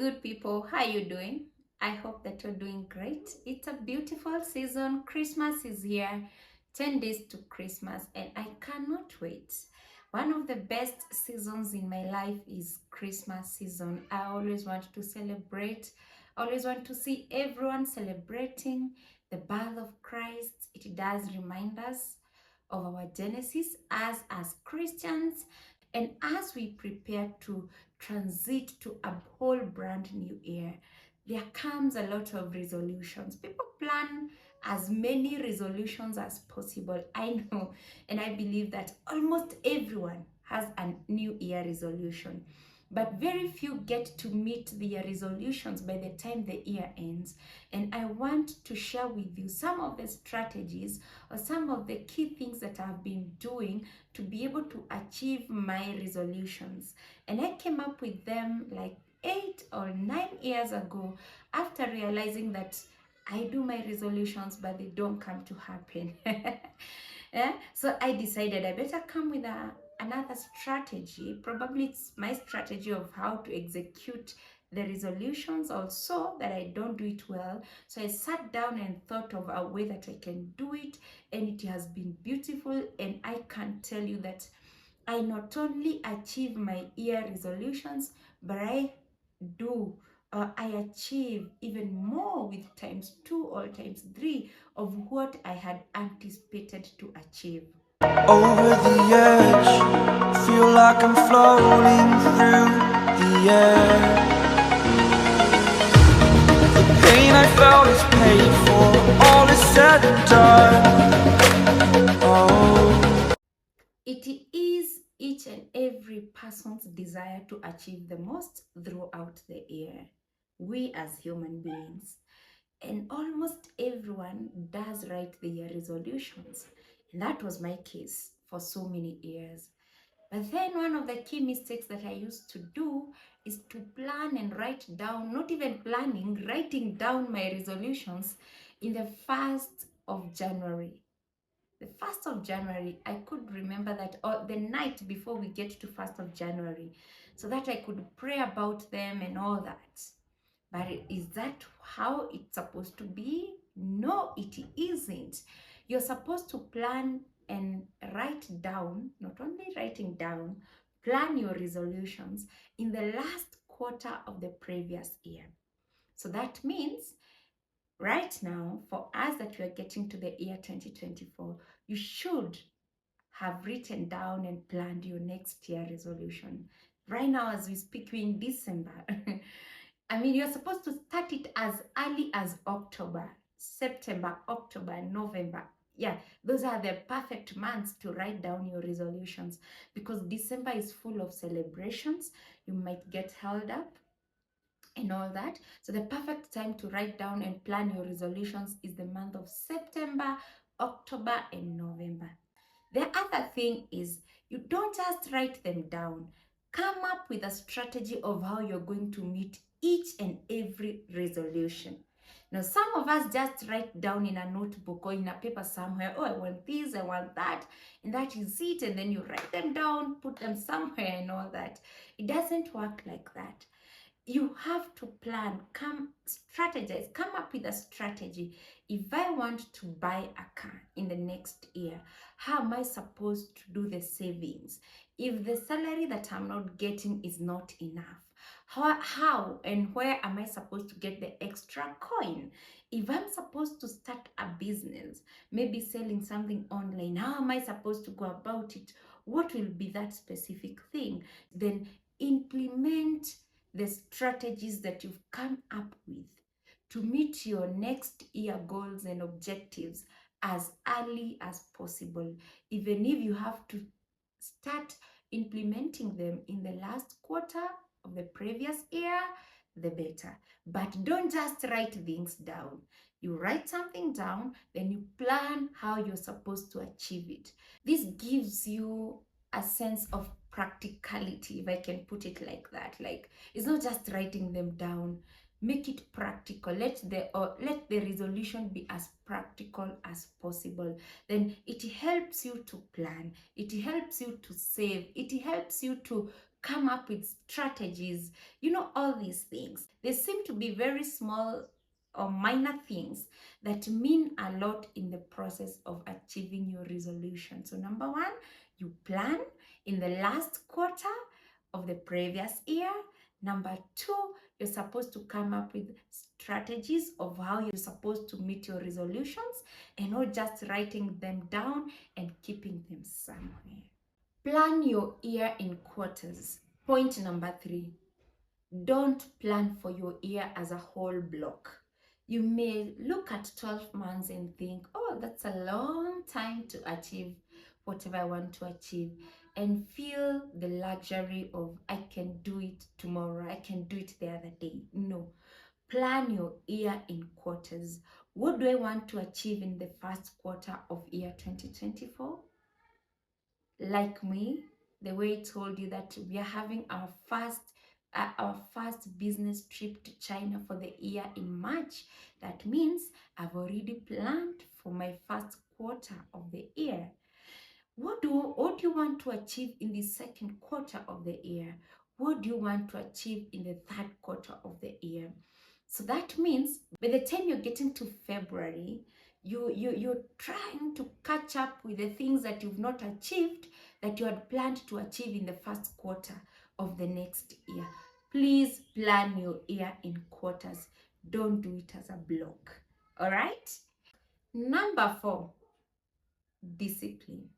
good people, how you doing? I hope that you're doing great. It's a beautiful season. Christmas is here. 10 days to Christmas and I cannot wait. One of the best seasons in my life is Christmas season. I always want to celebrate. I always want to see everyone celebrating the birth of Christ. It does remind us of our Genesis as Christians, and as we prepare to transit to a whole brand new year, there comes a lot of resolutions. People plan as many resolutions as possible. I know, and I believe that almost everyone has a new year resolution, but very few get to meet their resolutions by the time the year ends. And I want to share with you some of the strategies or some of the key things that I've been doing to be able to achieve my resolutions. And I came up with them like 8 or 9 years ago after realizing that I do my resolutions, but they don't come to happen. Yeah? So I decided I better come with another strategy. Probably it's my strategy of how to execute the resolutions also that I don't do it well. So I sat down and thought of a way that I can do it, and it has been beautiful. And I can tell you that I not only achieve my year resolutions, but I achieve even more with times 2 or times 3 of what I had anticipated to achieve. Over the edge, feel like I'm floating through the air. The pain I felt is paid for, all is said and done. Oh. It is each and every person's desire to achieve the most throughout the year. We as human beings, and almost everyone does write their resolutions. And that was my case for so many years. But then one of the key mistakes that I used to do is to plan and write down, not even planning, writing down my resolutions in the 1st of January. The 1st of January, I could remember that, or the night before we get to 1st of January, so that I could pray about them and all that. But is that how it's supposed to be? No, it isn't. You're supposed to plan and write down, not only writing down, plan your resolutions in the last quarter of the previous year. So that means right now, for us that we are getting to the year 2024, you should have written down and planned your next year resolution. Right now, as we speak, we're in December. I mean, you're supposed to start it as early as October, September, October, November. Yeah, those are the perfect months to write down your resolutions, because December is full of celebrations. You might get held up and all that. So the perfect time to write down and plan your resolutions is the month of September, October, and November. The other thing is, you don't just write them down. Come up with a strategy of how you're going to meet each and every resolution. Now, some of us just write down in a notebook or in a paper somewhere, oh, I want this, I want that, and that is it. And then you write them down, put them somewhere and all that. It doesn't work like that. You have to plan, strategize, come up with a strategy. If I want to buy a car in the next year, how am I supposed to do the savings? If the salary that I'm not getting is not enough, how and where am I supposed to get the extra coin? If I'm supposed to start a business, maybe selling something online, how am I supposed to go about it? What will be that specific thing? Then implement the strategies that you've come up with to meet your next year goals and objectives as early as possible. Even if you have to start implementing them in the last quarter of the previous year, the better. But don't just write things down. You write something down, then you plan how you're supposed to achieve it. This gives you a sense of practicality, if I can put it like that. Like, it's not just writing them down. Make it practical. Let the resolution be as practical as possible. Then it helps you to plan. It helps you to save. It helps you to come up with strategies, all these things. They seem to be very small or minor things that mean a lot in the process of achieving your resolution. So number one, you plan in the last quarter of the previous year. Number two, you're supposed to come up with strategies of how you're supposed to meet your resolutions, and not just writing them down and keeping them somewhere. Plan your year in quarters. Point number three, don't plan for your year as a whole block. You may look at 12 months and think, oh, that's a long time to achieve whatever I want to achieve, and feel the luxury of, I can do it tomorrow, I can do it the other day. No. Plan your year in quarters. What do I want to achieve in the first quarter of year 2024? Like me, the way I told you that we are having our first business trip to China for the year in March. That means I've already planned for my first quarter of the year. What do you want to achieve in the second quarter of the year? What do you want to achieve in the third quarter of the year? So that means by the time you're getting to February, you're trying to catch up with the things that you've not achieved that you had planned to achieve in the first quarter of the next year. Please plan your year in quarters. Don't do it as a block. All right? Number 4, discipline.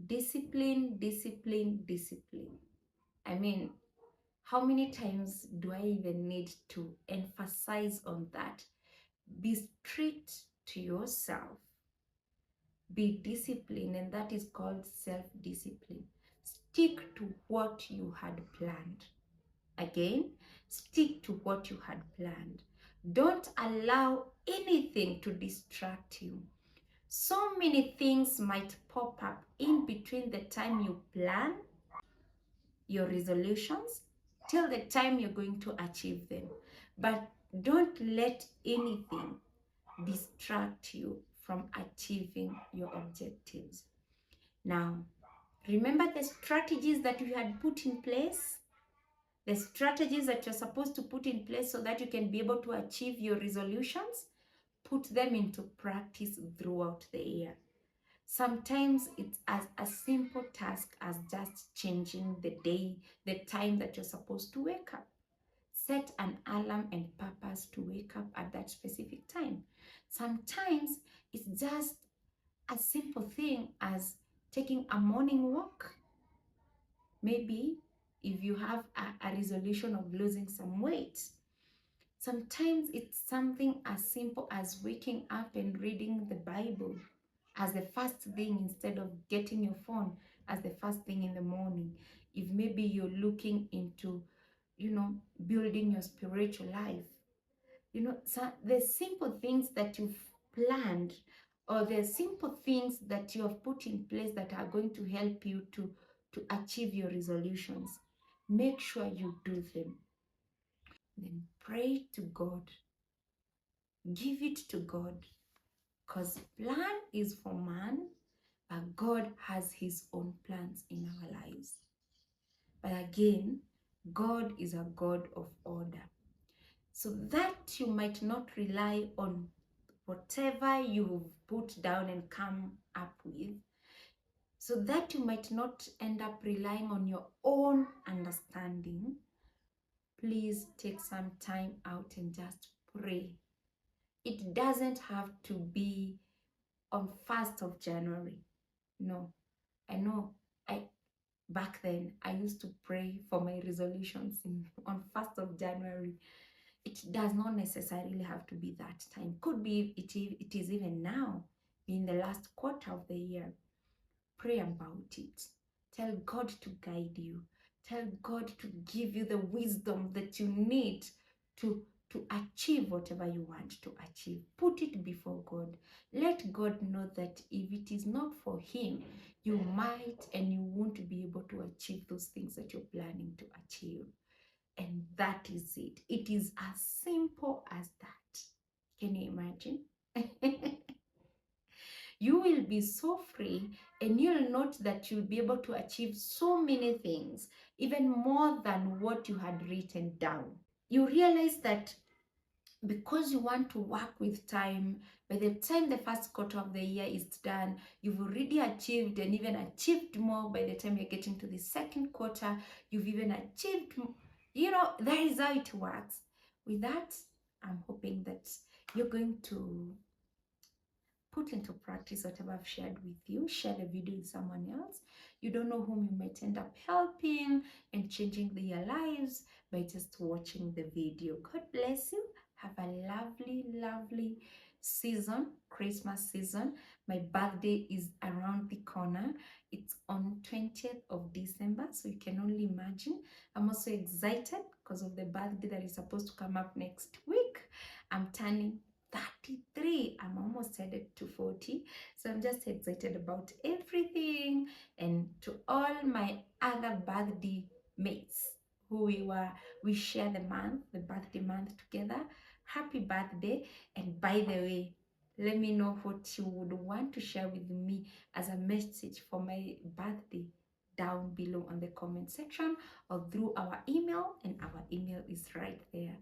Discipline, discipline, discipline. I mean, how many times do I even need to emphasize on that? Be strict to yourself. Be disciplined, and that is called self-discipline. Stick to what you had planned. Again, stick to what you had planned. Don't allow anything to distract you. So many things might pop up in between the time you plan your resolutions till the time you're going to achieve them. But don't let anything distract you from achieving your objectives. Now, remember the strategies that you had put in place? The strategies that you're supposed to put in place so that you can be able to achieve your resolutions? Put them into practice throughout the year. Sometimes it's as a simple task as just changing the day, the time that you're supposed to wake up. Set an alarm and purpose to wake up at that specific time. Sometimes it's just a simple thing as taking a morning walk. Maybe if you have a resolution of losing some weight. Sometimes it's something as simple as waking up and reading the Bible as the first thing instead of getting your phone as the first thing in the morning. If maybe you're looking into, building your spiritual life. So the simple things that you've planned, or the simple things that you have put in place that are going to help you to achieve your resolutions, make sure you do them. Then pray to God. Give it to God. Because plan is for man, but God has his own plans in our lives. But again, God is a God of order. So that you might not rely on whatever you've put down and come up with, so that you might not end up relying on your own understanding, please take some time out and just pray. It doesn't have to be on 1st of January. No, I know back then I used to pray for my resolutions on 1st of January. It does not necessarily have to be that time. Could be it is even now, in the last quarter of the year. Pray about it. Tell God to guide you. Tell God to give you the wisdom that you need to achieve whatever you want to achieve. Put it before God. Let God know that if it is not for him, you might and you won't be able to achieve those things that you're planning to achieve. And that is it. It is as simple as that. Can you imagine? You will be so free, and you'll note that you'll be able to achieve so many things, even more than what you had written down. You realize that because you want to work with time, by the time the first quarter of the year is done, you've already achieved and even achieved more. By the time you're getting to the second quarter, you've even achieved, that is how it works. With that, I'm hoping that you're going to put into practice whatever I've shared with you. Share the video with someone else. You don't know whom you might end up helping and changing their lives by just watching the video. God bless you. Have a lovely, lovely season, Christmas season. My birthday is around the corner. It's on 20th of December, so you can only imagine. I'm also excited because of the birthday that is supposed to come up next week. I'm turning 33. I'm almost headed to 40. So I'm just excited about everything. And to all my other birthday mates who we share the birthday month together. Happy birthday. And by the way, let me know what you would want to share with me as a message for my birthday down below on the comment section or through our email, and our email is right there.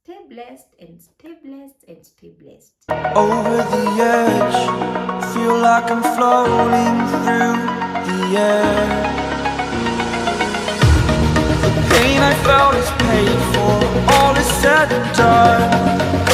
Stay blessed and stay blessed and stay blessed. Over the edge, feel like I'm floating through the air. The pain I felt is paid for, all is said and done.